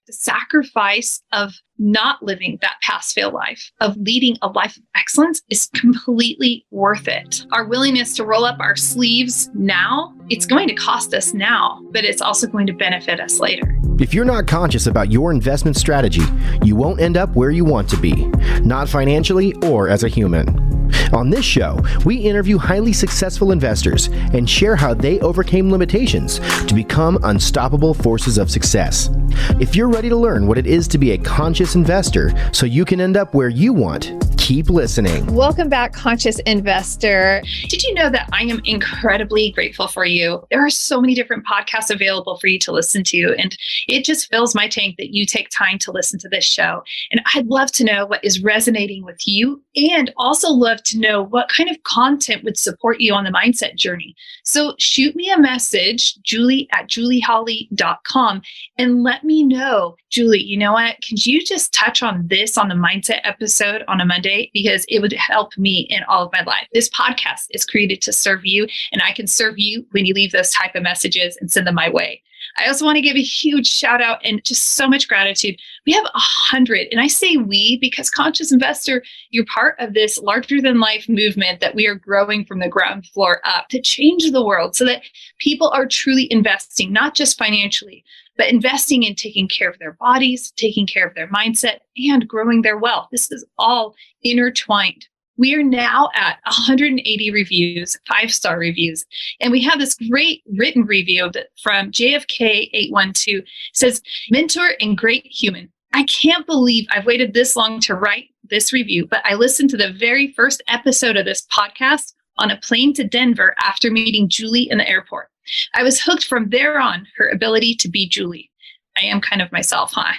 the sacrifice of not living that pass fail life, of leading a life of excellence is completely worth it. Our willingness to roll up our sleeves now, it's going to cost us now, but it's also going to benefit us later. If you're not conscious about your investment strategy, you won't end up where you want to be, not financially or as a human. On this show, we interview highly successful investors and share how they overcame limitations to become unstoppable forces of success. If you're ready to learn what it is to be a conscious investor so you can end up where you want, keep listening. Welcome back, Conscious Investor. Did you know that I am incredibly grateful for you? There are so many different podcasts available for you to listen to, and it just fills my tank that you take time to listen to this show. And I'd love to know what is resonating with you, and also love to know what kind of content would support you on the mindset journey. So shoot me a message, julie@julieholly.com, and let me know, Julie, you know what? Could you just touch on this on the mindset episode on a Monday? Because it would help me in all of my life. This podcast is created to serve you, and I can serve you when you leave those type of messages and send them my way. I also want to give a huge shout out and just so much gratitude. We have 100, and I say we because Conscious Investor, you're part of this larger than life movement that we are growing from the ground floor up to change the world so that people are truly investing, not just financially, but investing in taking care of their bodies, taking care of their mindset, and growing their wealth. This is all intertwined. We are now at 180 reviews, 5-star reviews. And we have this great written review from JFK812. It says, mentor and great human. I can't believe I've waited this long to write this review, but I listened to the very first episode of this podcast on a plane to Denver after meeting Julie in the airport. I was hooked from there on, her ability to be Julie. I am kind of myself, huh?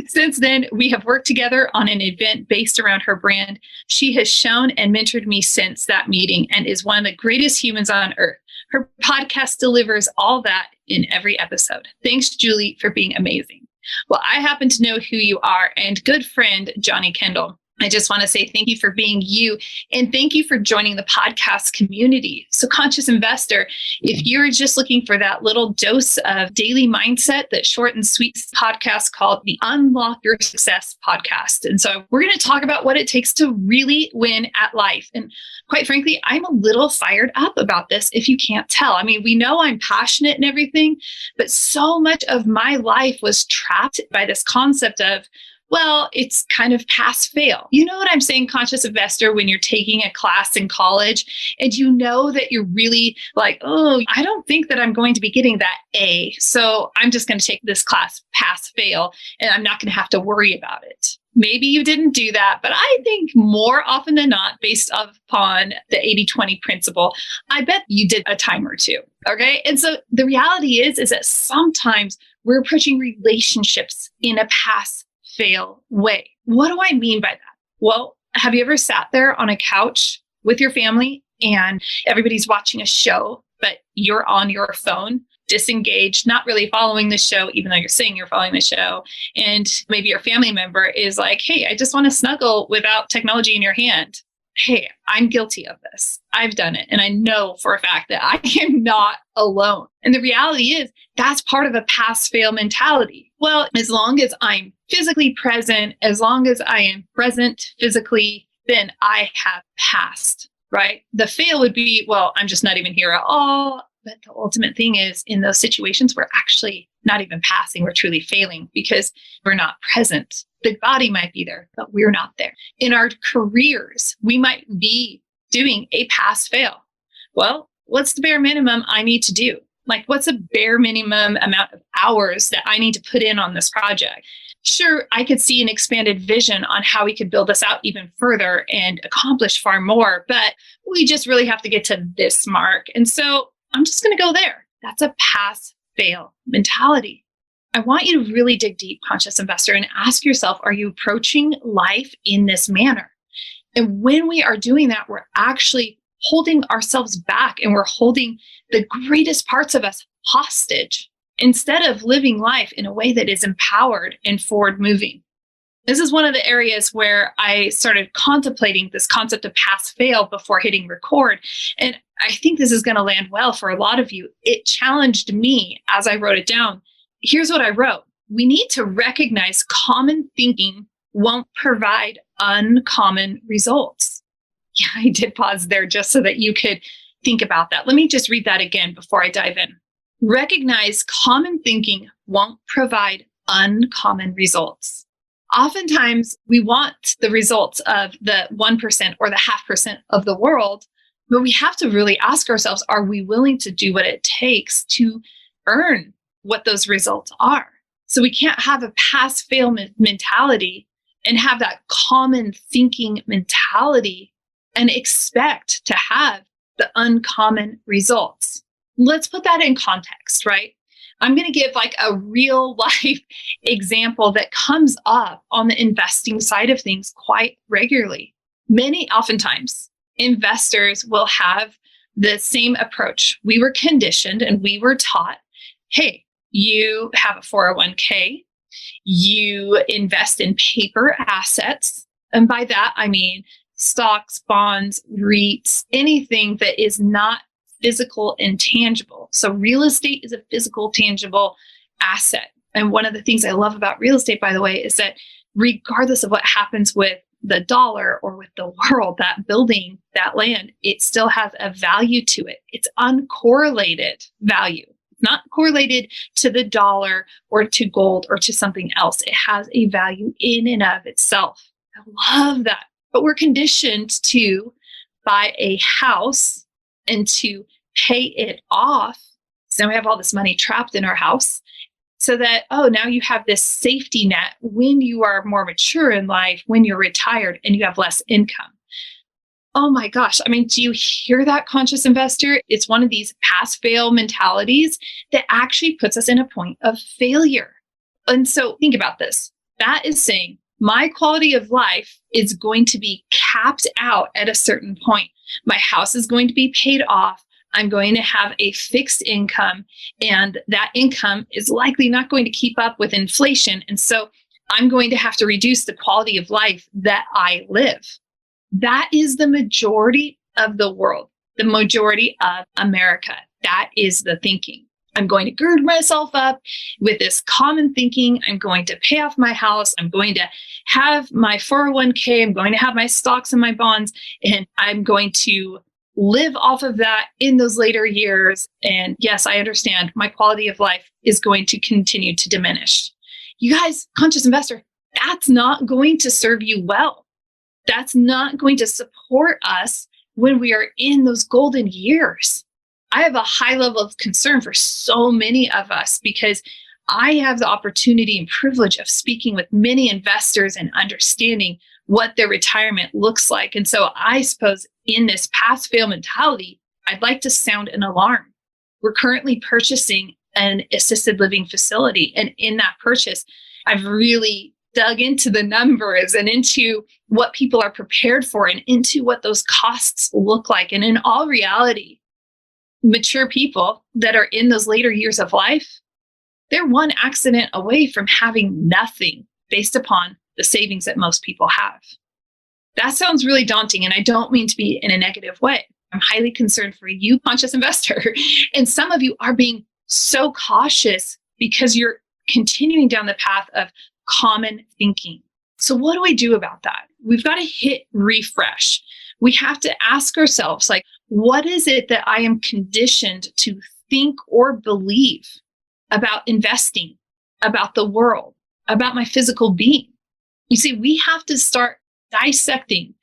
Since then, we have worked together on an event based around her brand. She has shown and mentored me since that meeting and is one of the greatest humans on earth. Her podcast delivers all that in every episode. Thanks, Julie, for being amazing. Well, I happen to know who you are, and good friend, Johnny Kendall. I just want to say thank you for being you, and thank you for joining the podcast community. So Conscious Investor, if you're just looking for that little dose of daily mindset, that short and sweet podcast called the Unlock Your Success podcast. And so we're going to talk about what it takes to really win at life. And quite frankly, I'm a little fired up about this if you can't tell. I mean, we know I'm passionate and everything, but so much of my life was trapped by this concept of, well, it's kind of pass fail. You know what I'm saying, Conscious Investor, when you're taking a class in college and you know that you're really like, oh, I don't think that I'm going to be getting that A. So I'm just going to take this class pass fail and I'm not going to have to worry about it. Maybe you didn't do that, but I think more often than not, based upon the 80-20 principle, I bet you did a time or two. Okay. And so the reality is that sometimes we're approaching relationships in a pass fail way. What do I mean by that? Well, have you ever sat there on a couch with your family and everybody's watching a show, but you're on your phone, disengaged, not really following the show, even though you're saying you're following the show. And maybe your family member is like, hey, I just want to snuggle without technology in your hand. Hey, I'm guilty of this. I've done it. And I know for a fact that I am not alone. And the reality is that's part of a pass fail mentality. Well, as long as I'm physically present, as long as I am present physically, then I have passed, right? The fail would be, well, I'm just not even here at all. But the ultimate thing is in those situations, we're actually not even passing, we're truly failing because we're not present. The body might be there, but we're not there. In our careers, we might be doing a pass fail. Well, what's the bare minimum I need to do? Like, what's a bare minimum amount of hours that I need to put in on this project? Sure, I could see an expanded vision on how we could build this out even further and accomplish far more, but we just really have to get to this mark. And so I'm just going to go there. That's a pass fail mentality. I want you to really dig deep, Conscious Investor, and ask yourself, are you approaching life in this manner? And when we are doing that, we're actually holding ourselves back and we're holding the greatest parts of us hostage instead of living life in a way that is empowered and forward moving. This is one of the areas where I started contemplating this concept of pass fail before hitting record. And I think this is going to land well for a lot of you. It challenged me as I wrote it down. Here's what I wrote. we need to recognize common thinking won't provide uncommon results. Yeah, I did pause there just so that you could think about that. Let me just read that again before I dive in. Recognize common thinking won't provide uncommon results. Oftentimes, we want the results of the 1% or the 0.5% of the world, but we have to really ask ourselves, are we willing to do what it takes to earn what those results are? So we can't have a pass-fail mentality and have that common thinking mentality and expect to have the uncommon results. Let's put that in context, right? I'm going to give like a real life example that comes up on the investing side of things quite regularly. Oftentimes, investors will have the same approach. We were conditioned and we were taught, hey, you have a 401k, you invest in paper assets. And by that, I mean stocks, bonds, REITs, anything that is not physical and tangible. So real estate is a physical, tangible asset. And one of the things I love about real estate, by the way, is that regardless of what happens with the dollar or with the world, that building, that land, it still has a value to it. It's uncorrelated value. It's not correlated to the dollar or to gold or to something else. It has a value in and of itself. I love that. But we're conditioned to buy a house and to pay it off. So now we have all this money trapped in our house so that, oh, now you have this safety net when you are more mature in life, when you're retired and you have less income. Oh my gosh. I mean, do you hear that, conscious investor? It's one of these pass-fail mentalities that actually puts us in a point of failure. And so think about this. That is saying my quality of life is going to be capped out at a certain point. My house is going to be paid off. I'm going to have a fixed income, and that income is likely not going to keep up with inflation. And so I'm going to have to reduce the quality of life that I live. That is the majority of the world, the majority of America. That is the thinking. I'm going to gird myself up with this common thinking. I'm going to pay off my house. I'm going to have my 401k. I'm going to have my stocks and my bonds, and I'm going to live off of that in those later years. And yes, I understand my quality of life is going to continue to diminish. You guys, conscious investor, that's not going to serve you well. That's not going to support us when we are in those golden years. I have a high level of concern for so many of us because I have the opportunity and privilege of speaking with many investors and understanding what their retirement looks like. And so I suppose in this pass-fail mentality, I'd like to sound an alarm. We're currently purchasing an assisted living facility. And in that purchase, I've really dug into the numbers and into what people are prepared for and into what those costs look like. And in all reality, mature people that are in those later years of life, they're one accident away from having nothing based upon the savings that most people have. That sounds really daunting, and I don't mean to be in a negative way. I'm highly concerned for you, conscious investor. And some of you are being so cautious because you're continuing down the path of common thinking. So what do I do about that? We've got to hit refresh. We have to ask ourselves, like, what is it that I am conditioned to think or believe about investing, about the world, about my physical being? You see, we have to start dissecting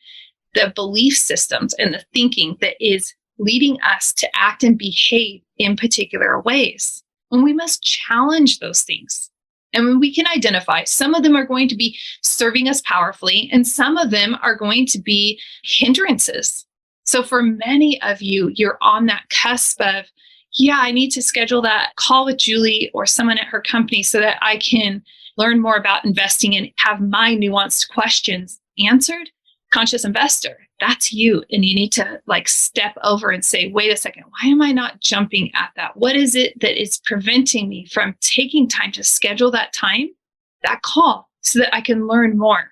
the belief systems and the thinking that is leading us to act and behave in particular ways. And we must challenge those things. And when we can identify, some of them are going to be serving us powerfully, and some of them are going to be hindrances. So for many of you, you're on that cusp of, yeah, I need to schedule that call with Julie or someone at her company so that I can learn more about investing and have my nuanced questions answered. Conscious investor, that's you. And you need to step over and say, wait a second, why am I not jumping at that? What is it that is preventing me from taking time to schedule that time, that call, so that I can learn more?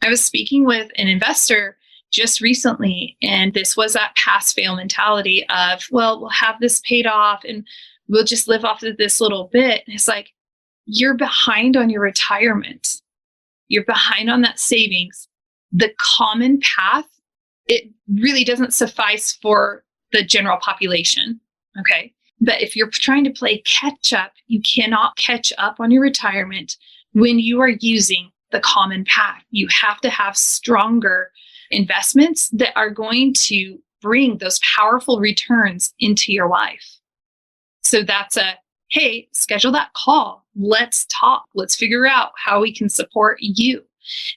I was speaking with an investor just recently, and this was that pass-fail mentality of, well, we'll have this paid off and we'll just live off of this little bit. And it's like, you're behind on your retirement. You're behind on that savings. The common path, it really doesn't suffice for the general population. Okay. But if you're trying to play catch up, you cannot catch up on your retirement when you are using the common path. You have to have stronger investments that are going to bring those powerful returns into your life. So that's hey, schedule that call. Let's talk. Let's figure out how we can support you.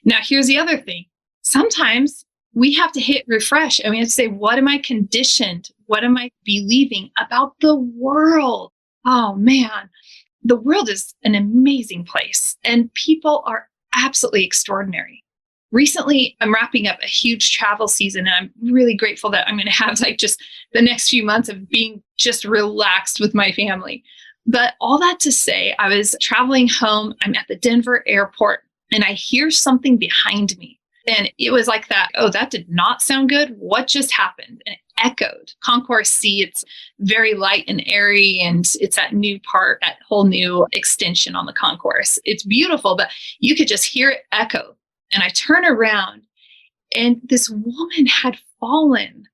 Now, here's the other thing. Sometimes we have to hit refresh and we have to say, what am I conditioned? What am I believing about the world? Oh man, the world is an amazing place and people are absolutely extraordinary. Recently, I'm wrapping up a huge travel season and I'm really grateful that I'm going to have like just the next few months of being just relaxed with my family. But all that to say, I was traveling home. I'm at the Denver airport and I hear something behind me. And it was like that, oh, that did not sound good. What just happened? And it echoed. Concourse C, it's very light and airy, and it's that new part, that whole new extension on the concourse. It's beautiful, but you could just hear it echo. And I turn around, and this woman had fallen.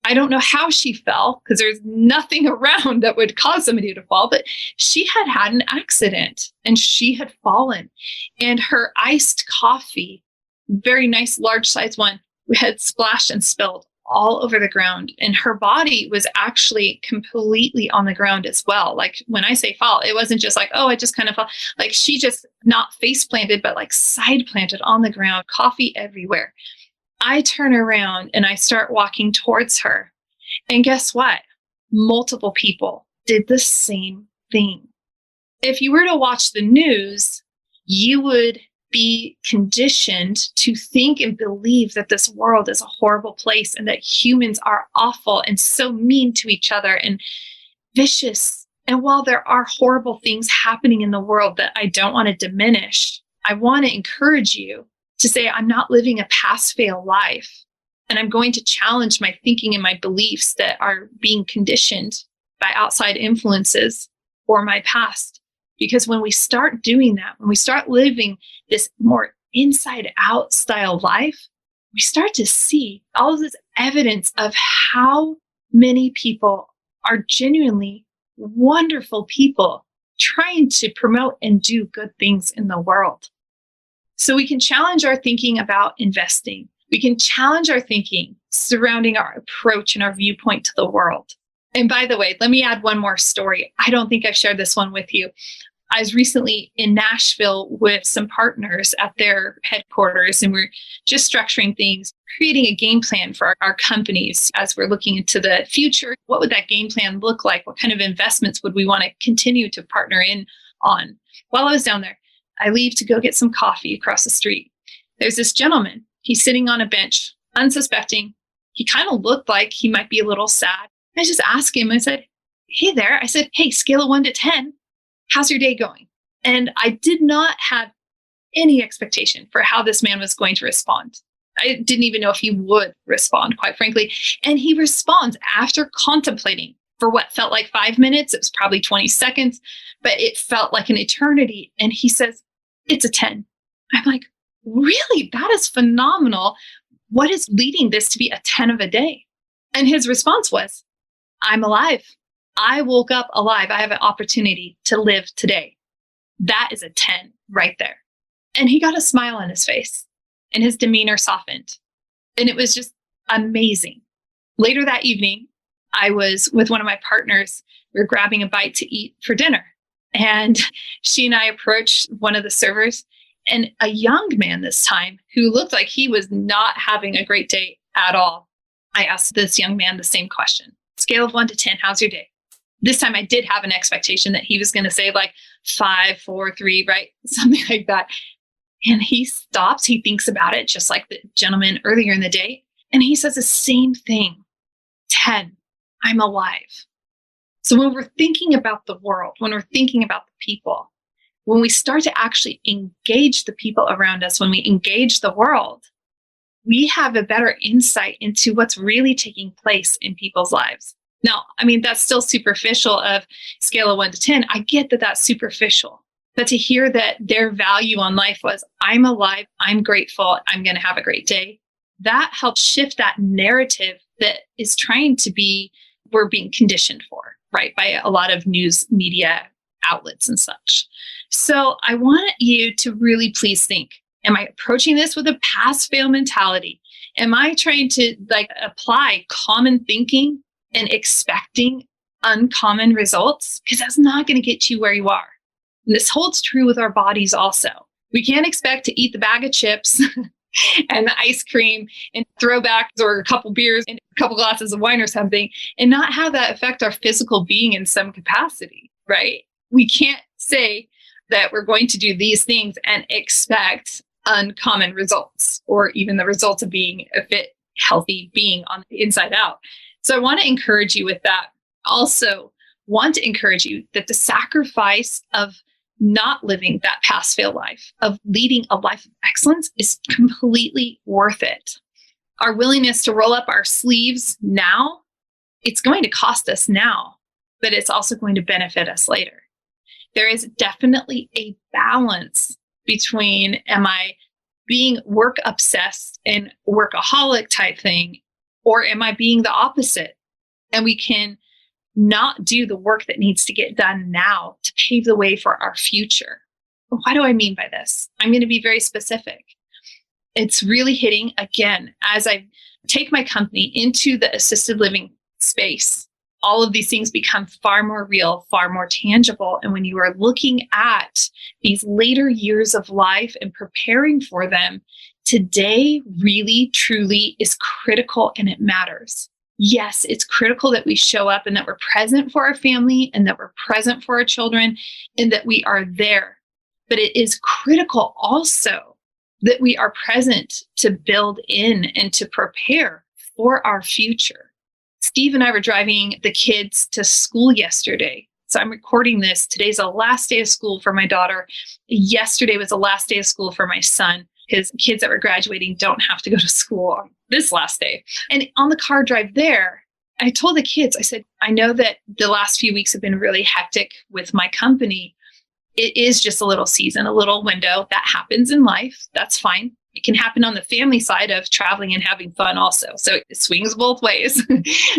I don't know how she fell, because there's nothing around that would cause somebody to fall, but she had had an accident, and she had fallen. And her iced coffee, very nice large size one, had splashed and spilled all over the ground, and her body was actually completely on the ground as well. Like when I say fall, it wasn't just like, oh, I just kind of fell. Like she just not face planted, but like side planted on the ground, coffee everywhere. I turn around and I start walking towards her, and guess what? Multiple people did the same thing. If you were to watch the news, you would be conditioned to think and believe that this world is a horrible place and that humans are awful and so mean to each other and vicious. And while there are horrible things happening in the world that I don't want to diminish, I want to encourage you to say, I'm not living a pass-fail life. And I'm going to challenge my thinking and my beliefs that are being conditioned by outside influences or my past. Because when we start doing that, when we start living this more inside out style life, we start to see all of this evidence of how many people are genuinely wonderful people trying to promote and do good things in the world. So we can challenge our thinking about investing. We can challenge our thinking surrounding our approach and our viewpoint to the world. And by the way, let me add one more story. I don't think I've shared this one with you. I was recently in Nashville with some partners at their headquarters, and we're just structuring things, creating a game plan for our companies as we're looking into the future. What would that game plan look like? What kind of investments would we want to continue to partner in on? While I was down there, I leave to go get some coffee across the street. There's this gentleman. He's sitting on a bench, unsuspecting. He kind of looked like he might be a little sad. I just asked him, I said, hey there. I said, hey, scale of 1 to 10. How's your day going? And I did not have any expectation for how this man was going to respond. I didn't even know if he would respond, quite frankly. And he responds after contemplating for what felt like 5 minutes. It was probably 20 seconds, but it felt like an eternity. And he says, it's a 10. I'm like, really? That is phenomenal. What is leading this to be a 10 of a day? And his response was, I'm alive. I woke up alive. I have an opportunity to live today. That is a 10 right there. And he got a smile on his face and his demeanor softened. And it was just amazing. Later that evening, I was with one of my partners. We were grabbing a bite to eat for dinner. And she and I approached one of the servers, and a young man this time who looked like he was not having a great day at all. I asked this young man the same question. Scale of 1 to 10, how's your day? This time I did have an expectation that he was going to say like 5, 4, 3, right? Something like that. And he stops, he thinks about it, just like the gentleman earlier in the day. And he says the same thing, 10, I'm alive. So when we're thinking about the world, when we're thinking about the people, when we start to actually engage the people around us, when we engage the world, we have a better insight into what's really taking place in people's lives. Now, I mean, that's still superficial of scale of 1 to 10. I get that that's superficial. But to hear that their value on life was, I'm alive, I'm grateful, I'm going to have a great day, that helps shift that narrative that is trying to be, we're being conditioned for, right, by a lot of news media outlets and such. So I want you to really please think, am I approaching this with a pass fail mentality? Am I trying to apply common thinking and expecting uncommon results? Because that's not going to get you where you are. And this holds true with our bodies also. We can't expect to eat the bag of chips and the ice cream and throwbacks or a couple beers and a couple glasses of wine or something and not have that affect our physical being in some capacity, right? We can't say that we're going to do these things and expect uncommon results or even the results of being a fit, healthy being on the inside out. So I want to encourage you with that. Also want to encourage you that the sacrifice of not living that pass fail life, of leading a life of excellence, is completely worth it. Our willingness to roll up our sleeves now, it's going to cost us now, but it's also going to benefit us later. There is definitely a balance between, am I being work obsessed and workaholic type thing, or am I being the opposite? And we can not do the work that needs to get done now to pave the way for our future. What do I mean by this? I'm going to be very specific. It's really hitting, again, as I take my company into the assisted living space, all of these things become far more real, far more tangible. And when you are looking at these later years of life and preparing for them, today really, truly is critical and it matters. Yes, it's critical that we show up and that we're present for our family and that we're present for our children and that we are there. But it is critical also that we are present to build in and to prepare for our future. Steve and I were driving the kids to school yesterday. So I'm recording this. Today's the last day of school for my daughter. Yesterday was the last day of school for my son. His kids that were graduating don't have to go to school on this last day. And on the car drive there, I told the kids, I said, I know that the last few weeks have been really hectic with my company. It is just a little season, a little window that happens in life. That's fine. It can happen on the family side of traveling and having fun also. So it swings both ways.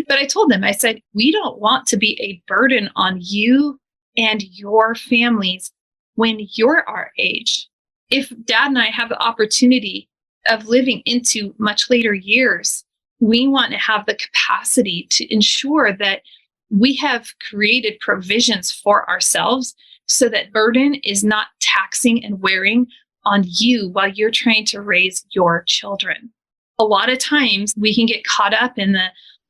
But I told them, I said, we don't want to be a burden on you and your families when you're our age. If Dad and I have the opportunity of living into much later years, we want to have the capacity to ensure that we have created provisions for ourselves so that burden is not taxing and wearing on you while you're trying to raise your children. A lot of times we can get caught up in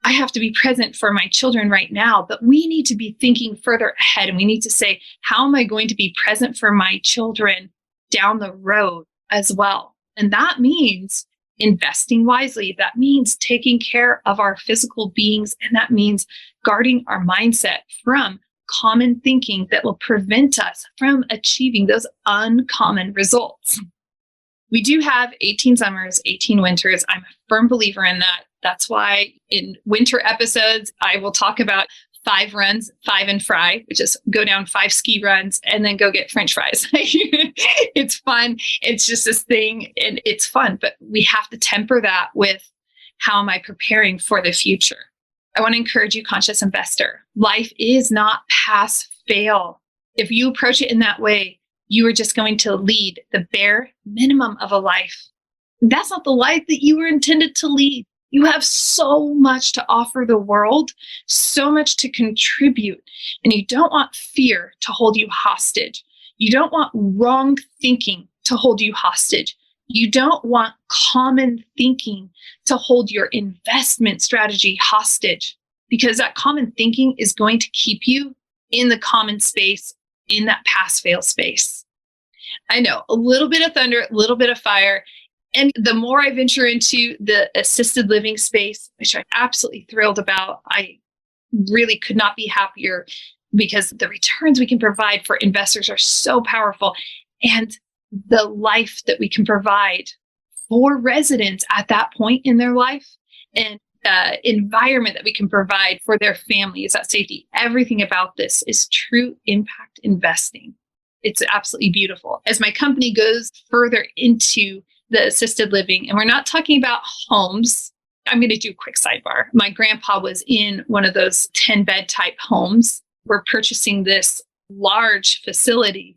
I have to be present for my children right now, but we need to be thinking further ahead and we need to say, how am I going to be present for my children down the road as well? And that means investing wisely. That means taking care of our physical beings. And that means guarding our mindset from common thinking that will prevent us from achieving those uncommon results. We do have 18 summers, 18 winters. I'm a firm believer in that. That's why in winter episodes, I will talk about 5 runs, 5 and fry, which is go down 5 ski runs and then go get French fries. It's fun. It's just this thing and it's fun, but we have to temper that with how am I preparing for the future? I want to encourage you, conscious investor. Life is not pass fail. If you approach it in that way, you are just going to lead the bare minimum of a life. That's not the life that you were intended to lead. You have so much to offer the world, so much to contribute, and you don't want fear to hold you hostage. You don't want wrong thinking to hold you hostage. You don't want common thinking to hold your investment strategy hostage, because that common thinking is going to keep you in the common space, in that pass-fail space. I know, a little bit of thunder, a little bit of fire. And the more I venture into the assisted living space, which I'm absolutely thrilled about, I really could not be happier because the returns we can provide for investors are so powerful. And the life that we can provide for residents at that point in their life and environment that we can provide for their families, that safety, everything about this is true impact investing. It's absolutely beautiful. As my company goes further into the assisted living, and we're not talking about homes. I'm going to do a quick sidebar. My grandpa was in one of those 10-bed type homes. We're purchasing this large facility.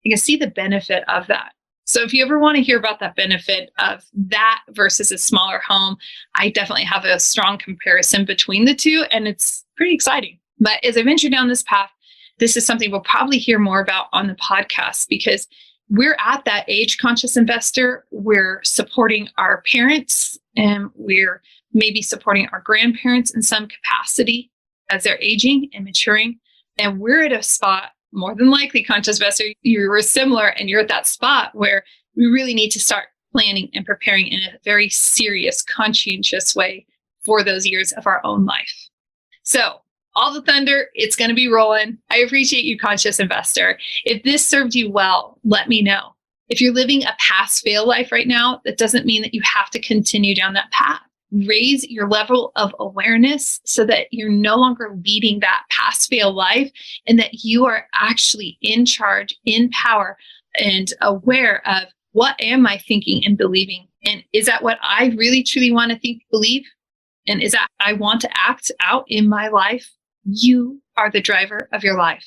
You can see the benefit of that. So if you ever want to hear about that benefit of that versus a smaller home, I definitely have a strong comparison between the two, and it's pretty exciting. But as I venture down this path, this is something we'll probably hear more about on the podcast, because we're at that age-conscious investor. We're supporting our parents, and we're maybe supporting our grandparents in some capacity as they're aging and maturing. And we're at a spot, more than likely, conscious investor, you were similar, and you're at that spot where we really need to start planning and preparing in a very serious, conscientious way for those years of our own life. So all the thunder, it's going to be rolling. I appreciate you, conscious investor. If this served you well, let me know. If you're living a pass-fail life right now, that doesn't mean that you have to continue down that path. Raise your level of awareness so that you're no longer leading that pass-fail life, and that you are actually in charge, in power, and aware of, what am I thinking and believing? And is that what I really, truly want to think, believe? And is that I want to act out in my life? You are the driver of your life.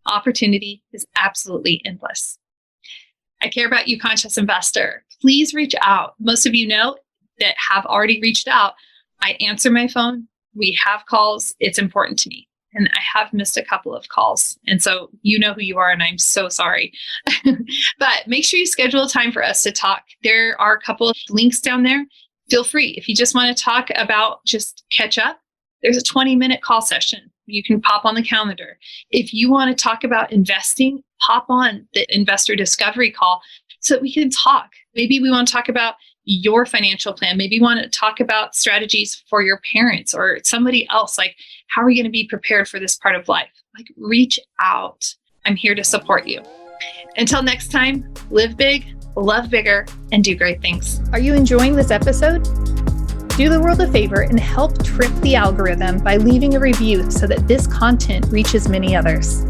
Opportunity is absolutely endless. I care about you, conscious investor. Please reach out. Most of you know that have already reached out. I answer my phone. We have calls. It's important to me. And I have missed a couple of calls. And so you know who you are, and I'm so sorry. But make sure you schedule a time for us to talk. There are a couple of links down there. Feel free. If you just want to talk about, just catch up, there's a 20-minute call session. You can pop on the calendar. If you want to talk about investing, pop on the investor discovery call so that we can talk. Maybe we want to talk about your financial plan. Maybe you want to talk about strategies for your parents or somebody else. Like, how are we going to be prepared for this part of life? Like, reach out. I'm here to support you. Until next time, live big, love bigger, and do great things. Are you enjoying this episode? Do the world a favor and help trip the algorithm by leaving a review so that this content reaches many others.